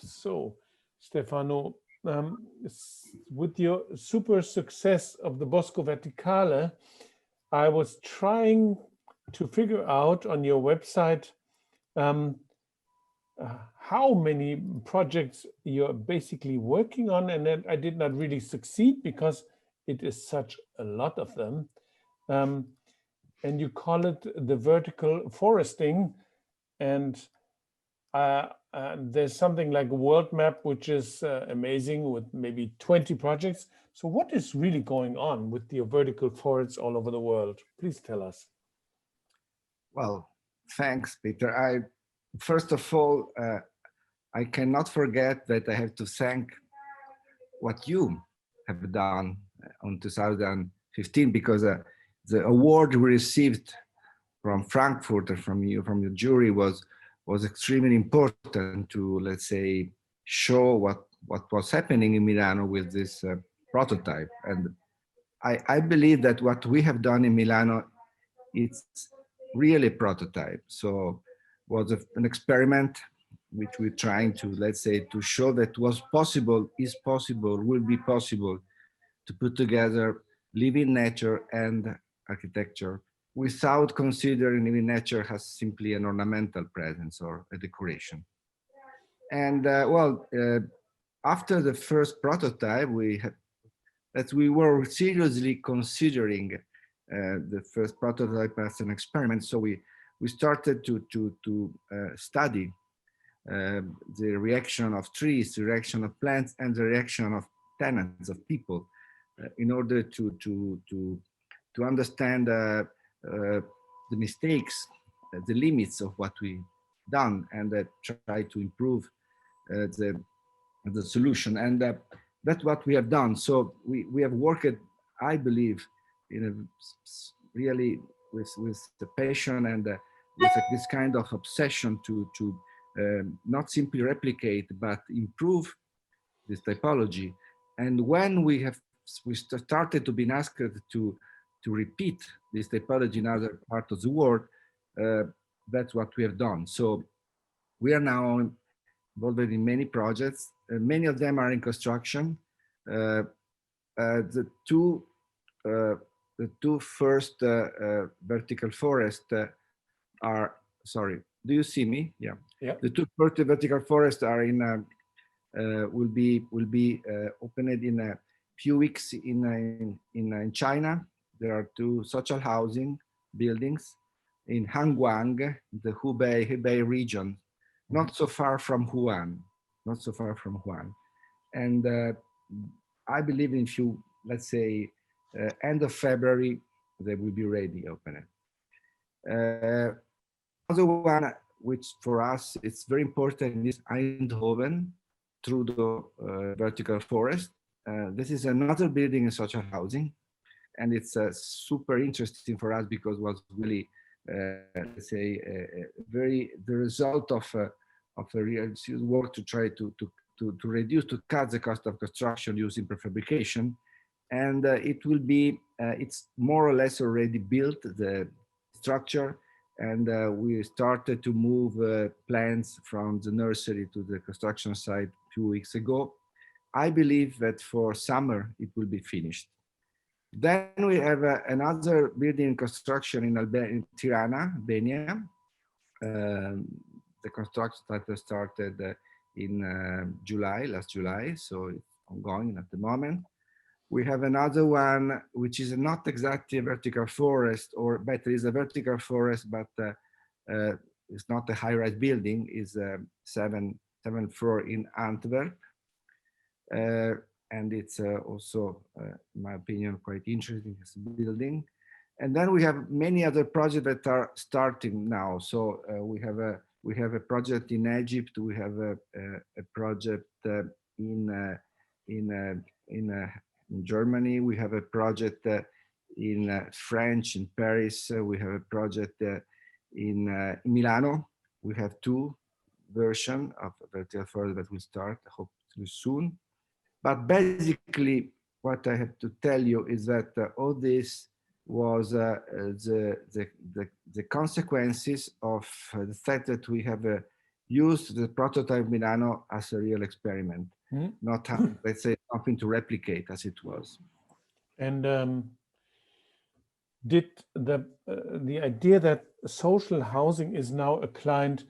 So, Stefano, with your super success of the Bosco Verticale, I was trying to figure out on your website um, how many projects you're basically working on, and then I did not really succeed because it is such a lot of them. Um, and you call it the vertical foresting, and there's something like a world map, which is amazing with maybe 20 projects. So what is really going on with the vertical forests all over the world? Please tell us. Well, thanks, Peter. First of all, I cannot forget that I have to thank what you have done on 2015, because the award we received from Frankfurt, from your jury, was extremely important to, let's say, show what was happening in Milano with this prototype. And I believe that what we have done in Milano, it's really a prototype. So was an experiment which we're trying to, let's say, to show that was possible, is possible, will be possible to put together living nature and architecture without considering living nature as simply an ornamental presence or a decoration. And after the first prototype, we were seriously considering the first prototype as an experiment. So we started to study the reaction of trees, the reaction of plants, and the reaction of tenants, of people, in order to understand the mistakes, the limits of what we done, and try to improve the solution. And that's what we have done. So we have worked, I believe, in a really with the passion and with this kind of obsession to not simply replicate but improve this typology. And when we started to be asked to repeat this typology in other parts of the world, that's what we have done. So we are now involved in many projects. Many of them are in construction. The two first vertical forests are, sorry, do you see me? Yeah. Yeah. The two first vertical forests are in, will be opened in a few weeks in China. There are two social housing buildings in Hangguang, the Hubei region, not so far from Wuhan, not so far from Wuhan. And I believe in few, let's say, end of February, they will be ready, open it. Another one, which for us, it's very important, is Eindhoven, through the vertical forest. This is another building in social housing, and it's super interesting for us because it was really, let's say, the result of a real work to try to reduce, to cut the cost of construction using prefabrication. And it will be, it's more or less already built, the structure, and we started to move plants from the nursery to the construction site a few weeks ago. I believe that for summer it will be finished. Then we have another building construction in Tirana, Albania. The construction started in July, last July, so it's ongoing at the moment. We have another one, which is not exactly a vertical forest, but it is a vertical forest, but it's not a high-rise building. It's a seventh floor in Antwerp. And it's also, in my opinion, quite interesting as a building. And then we have many other projects that are starting now. So we have a project in Egypt. We have a project in Germany. We have a project in French in Paris. We have a project in Milano. We have two versions of vertical forest that will start hopefully soon. But basically, what I have to tell you is that all this was the consequences of the fact that we have use the prototype Milano as a real experiment, not have, let's say, something to replicate as it was. And did the idea that social housing is now a client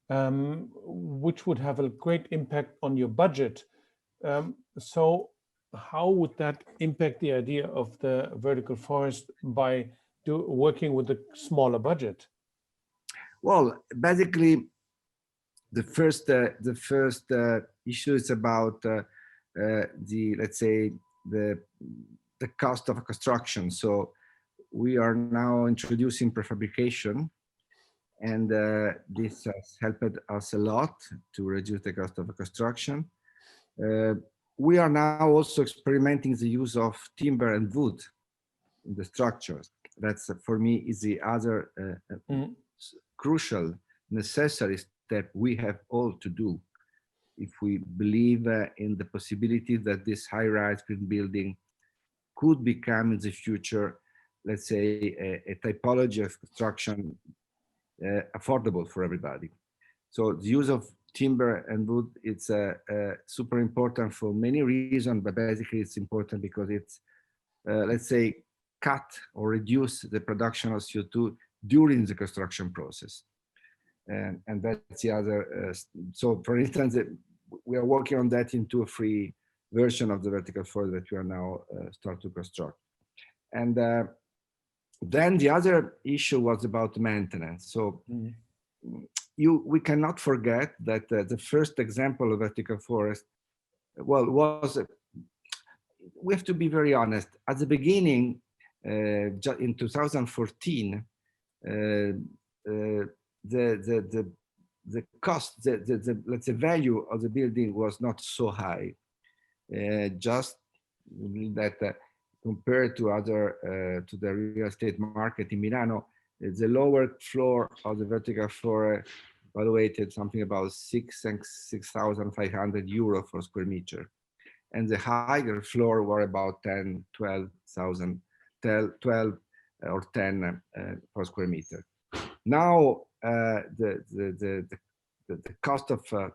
which would have a great impact on your budget, so how would that impact the idea of the vertical forest by working with a smaller budget? Well, basically, the first issue is about the, let's say, the cost of construction. So we are now introducing prefabrication, and this has helped us a lot to reduce the cost of construction. We are now also experimenting the use of timber and wood in the structures. That's, for me, is the other crucial, necessary step we have all to do if we believe in the possibility that this high-rise green building could become in the future, let's say, a typology of construction affordable for everybody. So the use of timber and wood, it's super important for many reasons, but basically it's important because it's, let's say, cut or reduce the production of CO2 during the construction process. And that's the other, so for instance, we are working on that into a free version of the vertical forest that we are now start to construct. And then the other issue was about maintenance. So we cannot forget that the first example of vertical forest, well, we have to be very honest. At the beginning, in 2014, the cost, let's say, value of the building was not so high. Just that compared to other to the real estate market in Milano, the lower floor of the vertical floor valuated something about 6,500 euro for square meter, and the higher floor were about 10, 12,000, 12 or 10 per square meter. Now the cost of the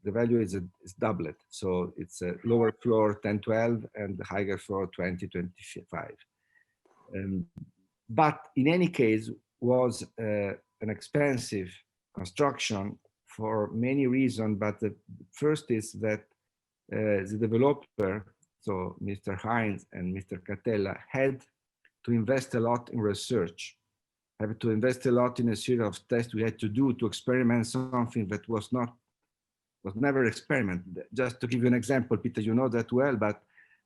value is doubled. So it's a lower floor 10, 12 and the higher floor 20, 25. But in any case was an expensive construction for many reasons. But the first is that the developer, so Mr. Heinz and Mr. Catella, had to invest a lot in research, have to invest a lot in a series of tests we had to do to experiment something that was never experimented. Just to give you an example, Peter, you know that well, but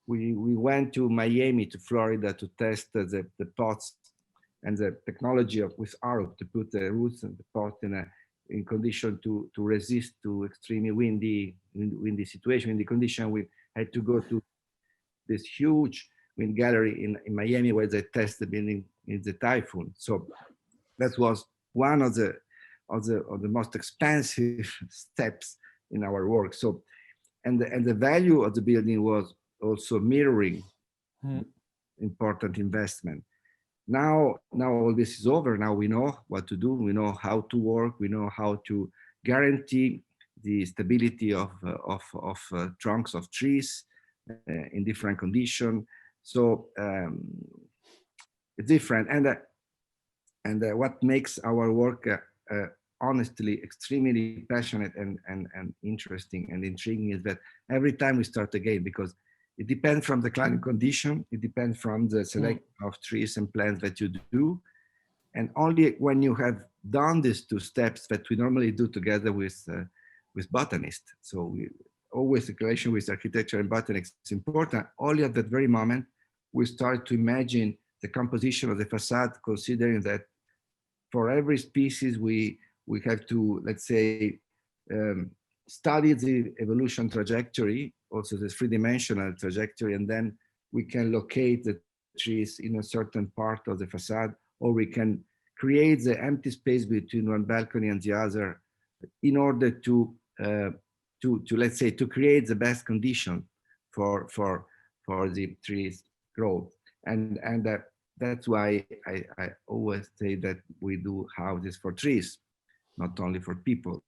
we went to Miami, to Florida, to test the pots and the technology with ARP to put the roots and the pot in condition to resist to extremely windy situation. In the condition, we had to go to this huge wind gallery in Miami where they test the building in the typhoon. So that was one of the most expensive steps in our work. So, and the value of the building was also mirroring important investment. Now all this is over. Now we know what to do. We know how to work. We know how to guarantee the stability of trunks of trees in different conditions. So it's different. And what makes our work honestly extremely passionate and interesting and intriguing is that every time we start again, because it depends from the climate condition, it depends from the selection of trees and plants that you do. And only when you have done these two steps that we normally do together with botanists. So we always the relation with architecture and botanics is important. Only at that very moment, we start to imagine the composition of the facade, considering that for every species, we have to, let's say, study the evolution trajectory, also the three-dimensional trajectory, and then we can locate the trees in a certain part of the facade, or we can create the empty space between one balcony and the other in order to let's say, to create the best condition for the trees growth. And that's why I always say that we do houses for trees, not only for people.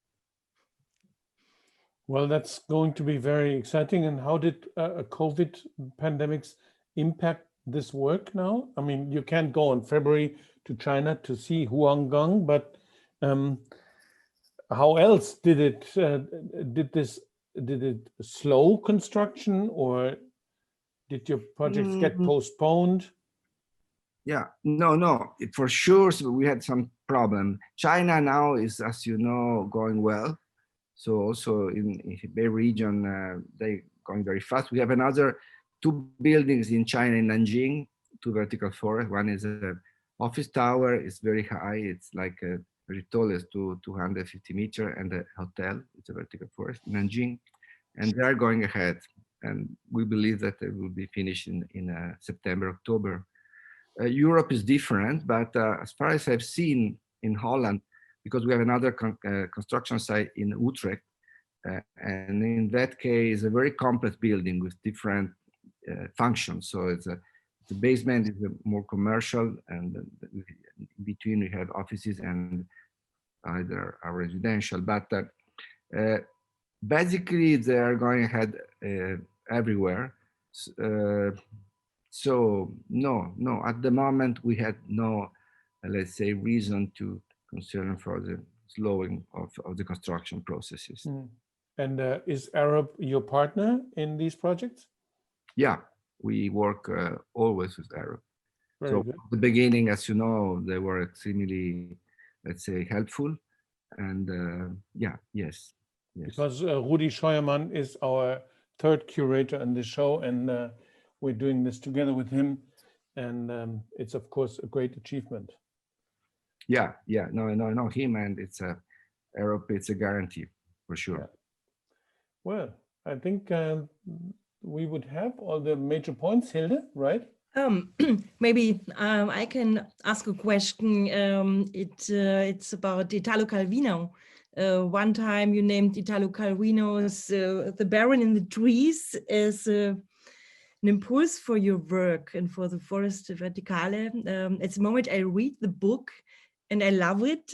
Well, that's going to be very exciting. And how did COVID pandemics impact this work now? I mean, you can't go in February to China to see Huanggang, but um, how else did it slow construction, or did your projects get postponed? Yeah, no, for sure. So we had some problem. China now is, as you know, going well. So also in Bay region, they going very fast. We have another two buildings in China, in Nanjing, two vertical forests. One is a office tower. It's very high. It's like very tall, it's 250 meters, and a hotel. It's a vertical forest in Nanjing, and they are going ahead. And we believe that they will be finished in September, October. Europe is different, but as far as I've seen in Holland, because we have another construction site in Utrecht, and in that case, a very complex building with different functions. So the basement is more commercial, and in between we have offices and either a residential. But basically, they are going ahead everywhere. So no, at the moment we had no, let's say, reason to concern for the slowing of the construction processes. And is Arab your partner in these projects? Yeah, we work always with Arab. Very good. At the beginning, as you know, they were extremely, let's say, helpful. And yes. Because Rudi Scheuermann is our third curator in the show, and we're doing this together with him, and it's of course a great achievement. Yeah, no, him, and it's Arab. It's a guarantee for sure. Yeah. Well, I think we would have all the major points, Hilde, right? Maybe I can ask a question. It's about Italo Calvino. One time you named Italo Calvino's The Baron in the Trees as an impulse for your work and for the Forest Verticale. At the moment I read the book and I love it.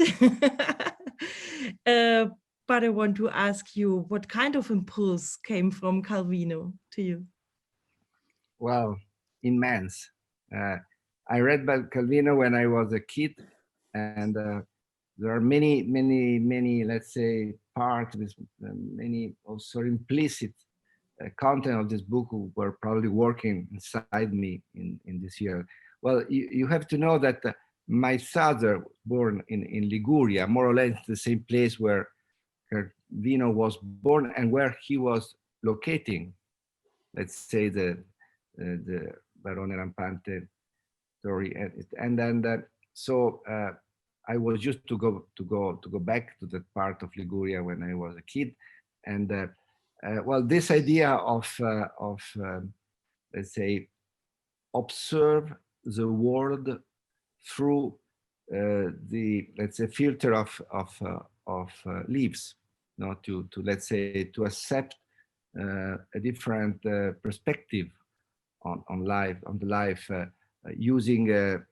But I want to ask you, what kind of impulse came from Calvino to you? Well, immense. I read about Calvino when I was a kid, and there are many, let's say, parts with many also implicit content of this book who were probably working inside me in this year. Well, you have to know that my father, born in Liguria, more or less the same place where Calvino was born and where he was locating, let's say, the Barone Rampante story, and then so I was used to go back to that part of Liguria when I was a kid, and well, this idea of let's say, observe the world through the, let's say, filter of leaves, you know, to let's say, to accept a different perspective on life, on the life, using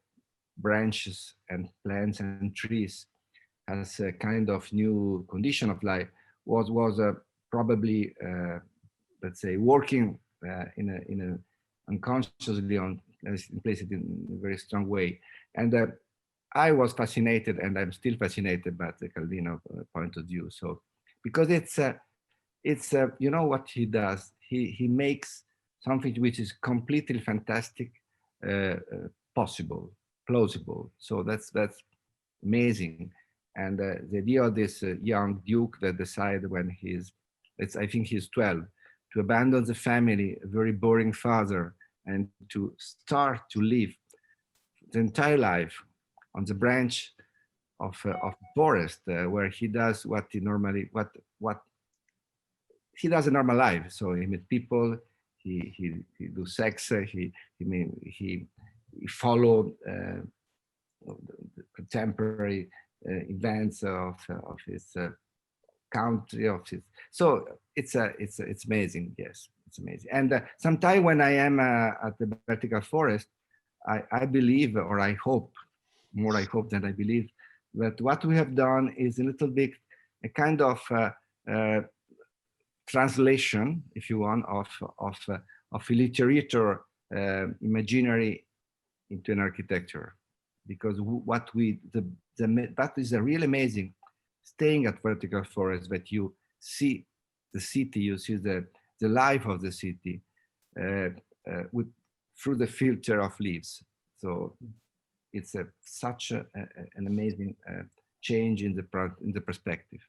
branches and plants and trees as a kind of new condition of life was probably let's say, working in a unconsciously on implicit in a very strong way. And I was fascinated, and I'm still fascinated by the Calvino point of view. So because it's you know what he does, he makes something which is completely fantastic possible, plausible. So that's amazing. And the idea of this young duke that decided when I think he's 12, to abandon the family, a very boring father, and to start to live the entire life on the branch of forest, where he does what he normally what he does in normal life. So he meets people, he do sex, he followed the contemporary events of his country, of his. So it's amazing. Yes, it's amazing. And sometime when I am at the vertical forest, I believe, or I hope, more I hope than I believe, that what we have done is a little bit a kind of translation, if you want, of a literature imaginary into an architecture. Because that is a really amazing, staying at vertical forest, that you see the city, you see the life of the city through the filter of leaves. So it's such an amazing change in the perspective.